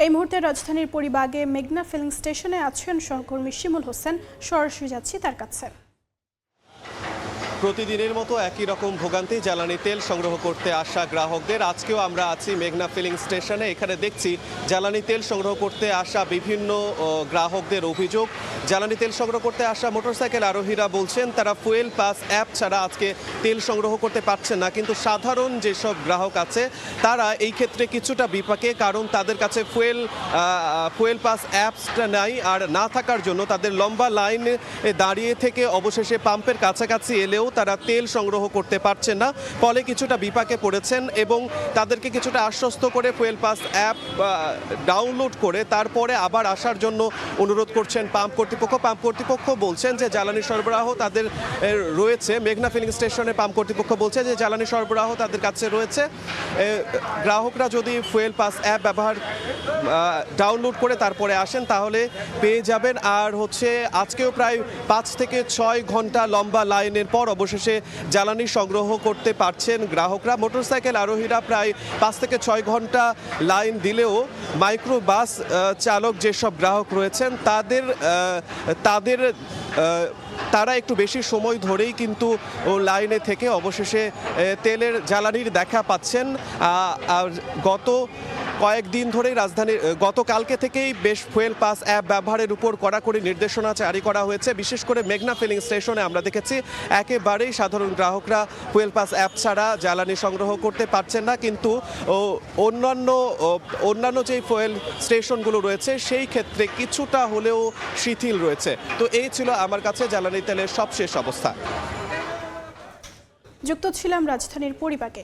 এই মুহূর্তে রাজধানীর পরিবাগে মেঘনা ফিলিং স্টেশনে আছেন সহকর্মী শিমুল হোসেন। সরাসরি যাচ্ছি তার কাছে। প্রতিদিনের মতো একই রকম ভোগান্তি জ্বালানি তেল সংগ্রহ করতে আসা গ্রাহকদের। আজকেও আমরা আছি মেঘনা ফিলিং স্টেশনে। এখানে দেখছি জ্বালানি তেল সংগ্রহ করতে আসা বিভিন্ন গ্রাহকদের অভিযোগ। জ্বালানি তেল সংগ্রহ করতে আসা মোটরসাইকেল আরোহীরা বলছেন তারা ফুয়েল পাস অ্যাপ ছাড়া আজকে তেল সংগ্রহ করতে পারছেন না, কিন্তু সাধারণ যেসব গ্রাহক আছে তারা এই ক্ষেত্রে কিছুটা বিপাকে, কারণ তাদের কাছে ফুয়েল পাস অ্যাপসটা নাই। আর না থাকার জন্য তাদের লম্বা লাইনে দাঁড়িয়ে থেকে অবশেষে পাম্পের কাছাকাছি এলেও তারা তেল সংগ্রহ করতে পারছেন না, ফলে কিছুটা বিপাকে পড়েছেন এবং তাদেরকে কিছুটা আশ্বস্ত করে ফুয়েল পাস অ্যাপ ডাউনলোড করে তারপরে আবার আসার জন্য অনুরোধ করছেন পাম্প কর্তৃপক্ষ। পাম্প কর্তৃপক্ষ বলছেন যে জ্বালানি সরবরাহ তাদের রয়েছে। মেঘনা ফিলিং স্টেশনে পাম্প কর্তৃপক্ষ বলছে যে জ্বালানি সরবরাহ তাদের কাছে রয়েছে। গ্রাহকরা যদি ফুয়েল পাস অ্যাপ ডাউনলোড করে তারপরে আসেন তাহলে পেয়ে যাবেন। আর আজকেও প্রায় 5 থেকে 6 ঘন্টা লম্বা লাইনের পর অবশেষে জ্বালানি সংগ্রহ করতে পারছেন গ্রাহকরা। মোটরসাইকেল আরোহীরা প্রায় 5 থেকে 6 ঘন্টা লাইন দিলেও মাইক্রোবাস চালক যেসব গ্রাহক রয়েছেন তারা একটু বেশি সময় ধরেই কিন্তু লাইনে থেকে অবশেষে তেলের জ্বালানির দেখা পাচ্ছেন। আর গত কয়েকদিন ধরেই গতকালকে থেকেই বেশ ফুয়েল পাস অ্যাপ ব্যবহারের উপর কড়াকড়ি নির্দেশনা জারি করা হয়েছে। বিশেষ করে মেঘনা ফিলিং স্টেশনে আমরা দেখেছি একেবারেই সাধারণ গ্রাহকরা ফুয়েল পাস অ্যাপ ছাড়া জ্বালানি সংগ্রহ করতে পারছেন না, কিন্তু অন্যান্য যে ফুয়েল স্টেশনগুলো রয়েছে সেই ক্ষেত্রে কিছুটা হলেও শিথিল রয়েছে। তো এই ছিল আমার কাছে জ্বালানি তেলের সবশেষ অবস্থা। যুক্ত ছিলাম রাজধানীর পরিবাগে।